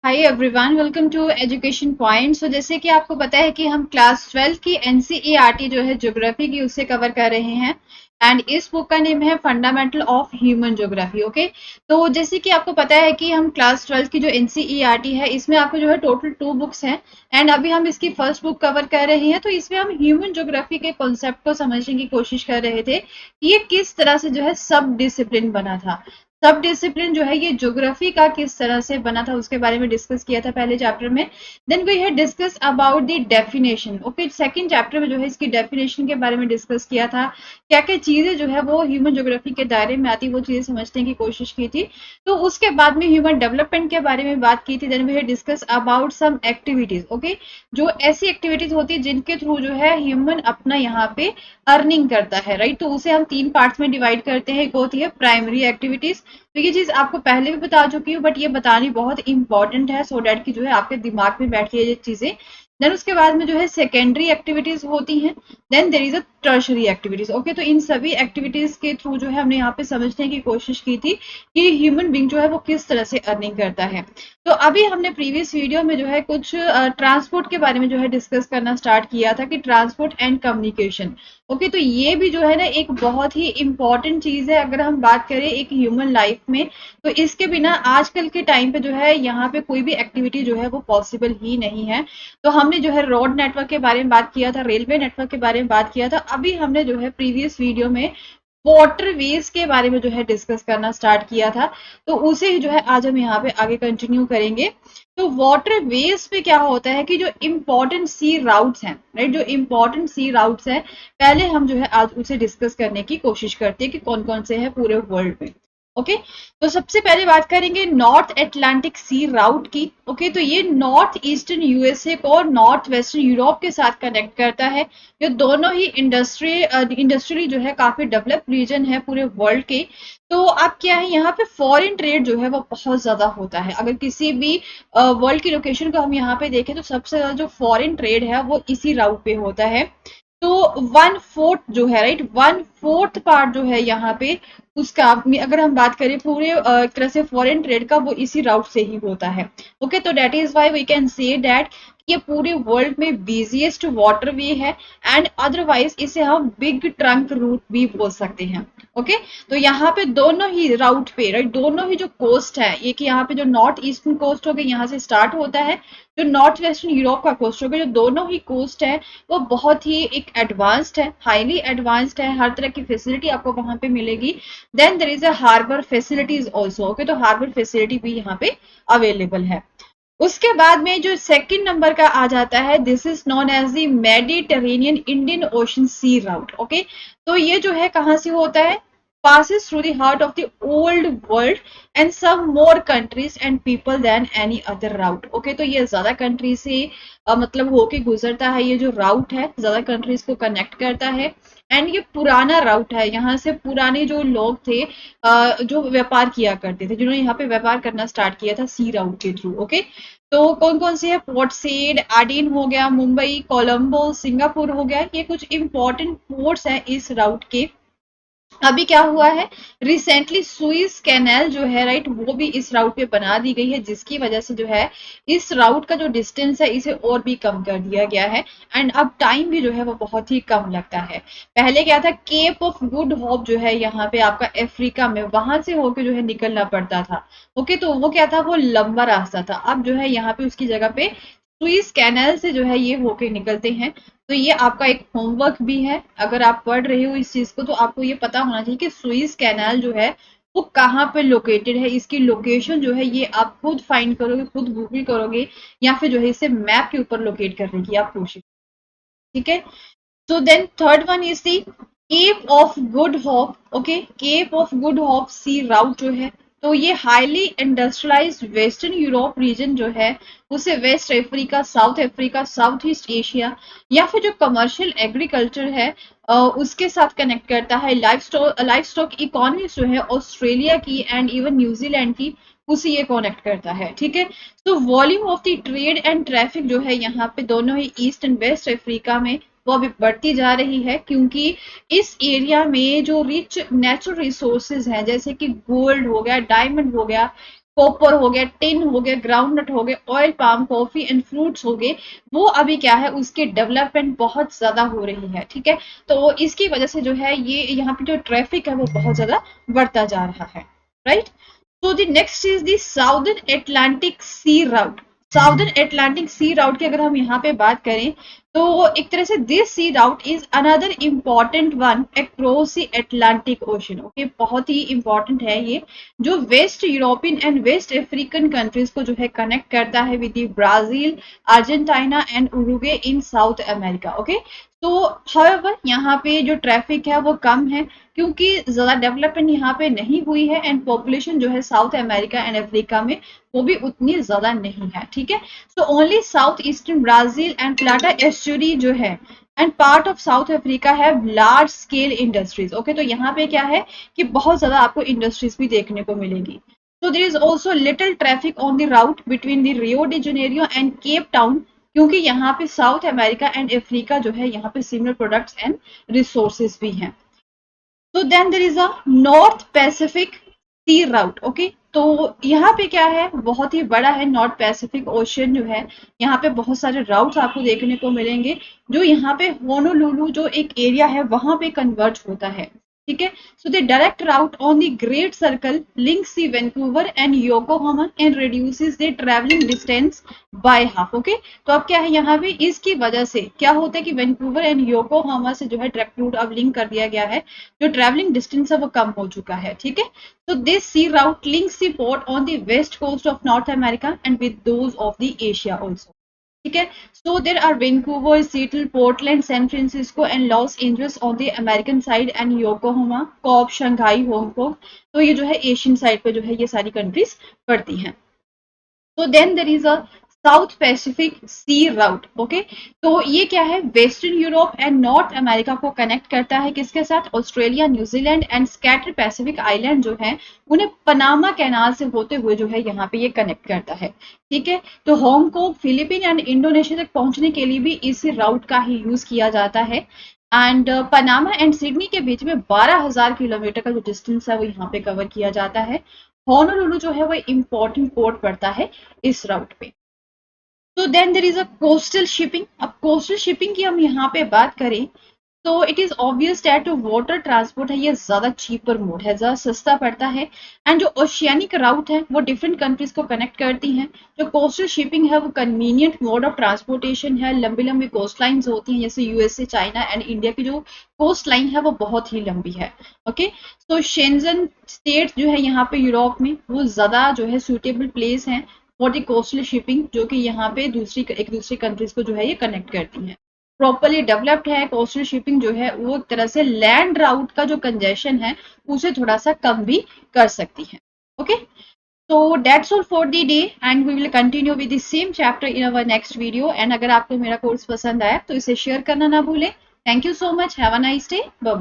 Hi everyone, welcome to education point. So जैसे कि आपको पता है कि हम क्लास 12 की एनसीईआरटी जो है ज्योग्राफी की उससे कवर कर रहे हैं। एंड इस बुक का नेम है fundamental of human geography. Okay, तो जैसे कि आपको पता है कि हम क्लास 12 की जो एनसीईआरटी है इसमें आपको जो है टोटल 2 बुक्स हैं। एंड अभी हम इसकी फर्स्ट बुक कवर कर रहे हैं, तो इसमें हम ह्यूमन ज्योग्राफी के कॉन्सेप्ट को समझने की कोशिश कर रहे थे कि ये किस तरह से जो है सब डिसिप्लिन बना था। सब डिसिप्लिन जो है ये ज्योग्राफी का किस तरह से बना था उसके बारे में डिस्कस किया था पहले चैप्टर में। Then we had discuss about the definition. Okay, second chapter में जो है इसकी डेफिनेशन के बारे में डिस्कस किया था। क्या क्या चीजें जो है वो ह्यूमन ज्योग्राफी के दायरे में आती, वो चीजें समझने की कोशिश की थी। तो उसके बाद में ह्यूमन डेवलपमेंट के बारे में बात की थी। Then we had discuss about some activities. Okay, जो ऐसी एक्टिविटीज होती है जिनके थ्रू जो है ह्यूमन अपना यहाँ पे अर्निंग करता है, राइट। तो उसे हम 3 पार्ट्स में डिवाइड करते हैं। एक होती है प्राइमरी एक्टिविटीज, तो ये चीज आपको पहले भी बता चुकी हूँ, बट ये बतानी बहुत इंपॉर्टेंट है सो डैट की जो है आपके दिमाग में बैठी ये चीजें। देन उसके बाद में जो है सेकेंडरी एक्टिविटीज होती हैं। Then there is a tertiary activities. Okay, तो इन सभी एक्टिविटीज के थ्रू जो है हमने यहाँ पे समझने की कोशिश की थी कि ह्यूमन बींग जो है वो किस तरह से अर्निंग करता है। तो अभी हमने प्रीवियस वीडियो में जो है कुछ ट्रांसपोर्ट के बारे में जो है डिस्कस करना स्टार्ट किया था कि ट्रांसपोर्ट एंड कम्युनिकेशन। ओके, तो ये भी जो है ना एक बहुत ही इंपॉर्टेंट चीज है अगर हम बात करें एक ह्यूमन लाइफ में। तो इसके बिना आजकल के टाइम पे जो है यहाँ पे कोई भी एक्टिविटी जो है वो पॉसिबल ही नहीं है। तो हमने जो है रोड नेटवर्क के बारे में बात किया था, रेलवे नेटवर्क के बारे में बात किया था। अभी हमने जो है प्रीवियस वीडियो में वाटरवेज के बारे में जो है डिस्कस करना स्टार्ट किया था। तो उसे ही जो है आज हम यहाँ पे आगे कंटिन्यू करेंगे। तो वाटरवेज पे क्या होता है कि जो इम्पोर्टेंट सी राउट्स हैं, राइट, जो इम्पोर्टेंट सी राउट्स हैं पहले हम जो है आज उसे डिस्कस करने की कोशिश करते हैं कि कौन कौन से हैं पूरे वर्ल्ड में। ओके, तो सबसे पहले बात करेंगे नॉर्थ अटलांटिक सी राउट की। ओके, तो ये नॉर्थ ईस्टर्न यूएसए को नॉर्थ वेस्टर्न यूरोप के साथ कनेक्ट करता है। ये दोनों ही इंडस्ट्रियली जो है काफी डेवलप रीजन है पूरे वर्ल्ड के। तो अब क्या है, यहाँ पे फॉरेन ट्रेड जो है वो बहुत ज्यादा होता है। अगर किसी भी वर्ल्ड की लोकेशन को हम यहाँ पे देखें तो सबसे ज्यादा जो फॉरेन ट्रेड है वो इसी राउट पे होता है। तो 1/4 जो है, राइट, 1/4 पार्ट जो है यहाँ पे उसका अगर हम बात करें पूरे एक तरह से फॉरेन ट्रेड का, वो इसी राउट से ही होता है। ओके, तो that is why we can say that ये पूरे वर्ल्ड में बिजिएस्ट वाटरवे है। एंड अदरवाइज इसे हम बिग ट्रंक रूट भी बोल सकते हैं। ओके, तो यहाँ पे दोनों ही राउट पे, राइट, दोनों ही जो कोस्ट है, एक यहाँ पे जो नॉर्थ ईस्टर्न कोस्ट हो गया यहाँ से स्टार्ट होता है, जो नॉर्थ वेस्टर्न यूरोप का कोस्ट हो गया, जो दोनों ही कोस्ट है वो बहुत ही एक एडवांस्ड है, हाईली एडवांस्ड है। हर तरह की फैसिलिटी आपको वहां पे मिलेगी। Then there is a harbour facilities also. Okay, तो हार्बर फैसिलिटी भी यहाँ पे अवेलेबल है। उसके बाद में जो सेकंड नंबर का आ जाता है, this is known as the Mediterranean Indian Ocean sea route. Okay, तो ये जो है कहाँ से होता है, passes through the heart of the old world and some more countries and people than any other route. Okay, तो ये ज्यादा कंट्री से मतलब होके गुजरता है। ये जो राउट है ज्यादा कंट्रीज को कनेक्ट करता है। एंड ये पुराना राउट है, यहाँ से पुराने जो लोग थे जो व्यापार किया करते थे, जिन्होंने यहाँ पे व्यापार करना स्टार्ट किया था सी राउट के थ्रू। ओके, तो कौन कौन से है, पोर्ट सेड, एडिन हो गया, मुंबई, कोलंबो, सिंगापुर हो गया, ये कुछ इंपॉर्टेंट पोर्ट्स हैं इस राउट के। अभी क्या हुआ है, रिसेंटली सुइस कैनाल जो है, राइट, वो भी इस राउट पे बना दी गई है, जिसकी वजह से जो है इस राउट का जो डिस्टेंस है इसे और भी कम कर दिया गया है। एंड अब टाइम भी जो है वो बहुत ही कम लगता है। पहले क्या था, केप ऑफ गुड होप जो है यहाँ पे आपका अफ्रीका में, वहां से होके जो है निकलना पड़ता था। ओके, तो वो क्या था, वो लंबा रास्ता था। अब जो है यहाँ पे उसकी जगह पे सुइस कैनाल से जो है ये होके निकलते हैं। तो ये आपका एक होमवर्क भी है, अगर आप पढ़ रहे हो इस चीज को तो आपको ये पता होना चाहिए कि सुइस कैनाल जो है वो कहाँ पे लोकेटेड है। इसकी लोकेशन जो है ये आप खुद फाइंड करोगे, खुद गूगल करोगे, या फिर जो है इसे मैप के ऊपर लोकेट करने की आप कोशिश। ठीक है, तो then third one is the Cape of Good Hope. Okay, Cape of Good Hope sea route जो है, तो ये highly industrialise western Europe region जो है उसे West Africa, South Africa, South East Asia या फिर जो कमर्शियल एग्रीकल्चर है उसके साथ कनेक्ट करता है। लाइफ स्टॉक इकोनॉमिक्स जो है ऑस्ट्रेलिया की एंड इवन न्यूजीलैंड की, उसे ये कनेक्ट करता है। ठीक है, तो volume of the trade and traffic जो है यहाँ पे दोनों ही ईस्ट एंड वेस्ट अफ्रीका में वो अभी बढ़ती जा रही है, क्योंकि इस एरिया में जो रिच नेचुरल रिसोर्सेज हैं जैसे कि गोल्ड हो गया, डायमंड हो गया, कॉपर हो गया, टिन हो गया, ग्राउंडनट हो गए, oil palm, coffee and fruits हो गए, वो अभी क्या है उसकी डेवलपमेंट बहुत ज्यादा हो रही है, ठीक है। तो इसकी वजह से जो है ये यहाँ पे जो ट्रैफिक है वो बहुत ज्यादा बढ़ता जा रहा है, राइट। तो the next is the southern Atlantic sea route. Southern Atlantic sea route की अगर हम यहाँ पे बात करें तो एक तरह से this sea route is another important one across the Atlantic Ocean. Okay, बहुत ही इंपॉर्टेंट है ये, जो west European and west African countries को जो है कनेक्ट करता है with Brazil, Argentina and Uruguay in South America. Okay, तो हाउएवर यहाँ पे जो ट्रैफिक है वो कम है क्योंकि ज्यादा डेवलपमेंट यहाँ पे नहीं हुई है एंड पॉपुलेशन जो है साउथ अमेरिका एंड अफ्रीका में वो भी उतनी ज्यादा नहीं है, ठीक है। So only south eastern Brazil and प्लाटा estuary जो है and part of south Africa है लार्ज स्केल इंडस्ट्रीज। ओके, तो यहाँ पे क्या है कि बहुत ज्यादा आपको इंडस्ट्रीज भी देखने को मिलेगी। So there is also little traffic on the route between the Rio de Janeiro and Cape Town क्योंकि यहाँ पे साउथ अमेरिका एंड अफ्रीका जो है यहाँ पे सिमिलर प्रोडक्ट्स एंड रिसोर्सेज भी हैं। तो then there is a North Pacific sea route. Okay, तो यहाँ पे क्या है बहुत ही बड़ा है नॉर्थ पैसिफिक ओशन जो है, यहाँ पे बहुत सारे राउट्स आपको देखने को मिलेंगे जो यहाँ पे होनोलुलु जो एक एरिया है वहां पे कन्वर्ज होता है, ठीक है। So the direct route on the great circle links the Vancouver and Yokohama and reduces the travelling distance by half. Okay, तो अब क्या है यहाँ पे इसकी वजह से क्या होता है कि वैंकूवर एंड योकोहामा से जो है डायरेक्ट रूट अब लिंक कर दिया गया है, जो ट्रैवलिंग डिस्टेंस है वो कम हो चुका है, ठीक है। So this sea route links the port on the west coast of North America and with those of the Asia also. ठीक है, so there are Vancouver, Seattle, Portland, San Francisco and Los Angeles on the American side and Yokohama, Cobb, Shanghai, Hong Kong. तो ये जो है Asian side पे जो है ये सारी कंट्रीज पड़ती हैं। तो then there is a South Pacific sea route. Okay, तो ये क्या है western Europe and North America को कनेक्ट करता है किसके साथ, Australia, New Zealand and scatter Pacific island जो है उन्हें पनामा कैनाल से होते हुए जो है यहाँ पे ये कनेक्ट करता है, ठीक है। तो हांगकांग, फिलीपीन एंड इंडोनेशिया तक पहुंचने के लिए भी इस राउट का ही यूज किया जाता है एंड पनामा एंड सिडनी के बीच में 12,000 किलोमीटर का जो डिस्टेंस है वो यहाँ पे कवर किया जाता है। होनोलुलु जो है वो इम्पोर्टेंट पोर्ट पड़ता है इस राउट पे। तो then there is a coastal shipping. अब कोस्टल शिपिंग की हम यहाँ पे बात करें तो इट इज ऑब्वियस दैट जो वाटर ट्रांसपोर्ट है ये ज्यादा चीपर मोड है, ज्यादा सस्ता पड़ता है एंड जो ओशियानिक राउट है वो डिफरेंट कंट्रीज को कनेक्ट करती हैं। जो कोस्टल शिपिंग है वो कन्वीनियंट मोड ऑफ ट्रांसपोर्टेशन है, लंबी लंबी कोस्ट लाइन्स होती हैं जैसे यूएसए, चाइना एंड इंडिया की जो कोस्ट लाइन है वो बहुत ही लंबी है। ओके, तो शेंजन स्टेट जो है यहाँ पे यूरोप में वो ज्यादा जो है सुटेबल प्लेस है फॉर द कोस्टल शिपिंग, जो कि यहाँ पे एक दूसरी कंट्रीज को जो है ये कनेक्ट करती हैं। प्रॉपरली डेवलप्ड है कोस्टल शिपिंग जो है वो एक तरह से लैंड राउट का जो कंजेशन है उसे थोड़ा सा कम भी कर सकती है। ओके, तो that's all for the day and we will continue with the same chapter in our next video. And अगर आपको मेरा कोर्स पसंद आया तो इसे शेयर करना ना भूलें। Thank you so much, have a nice day, bye.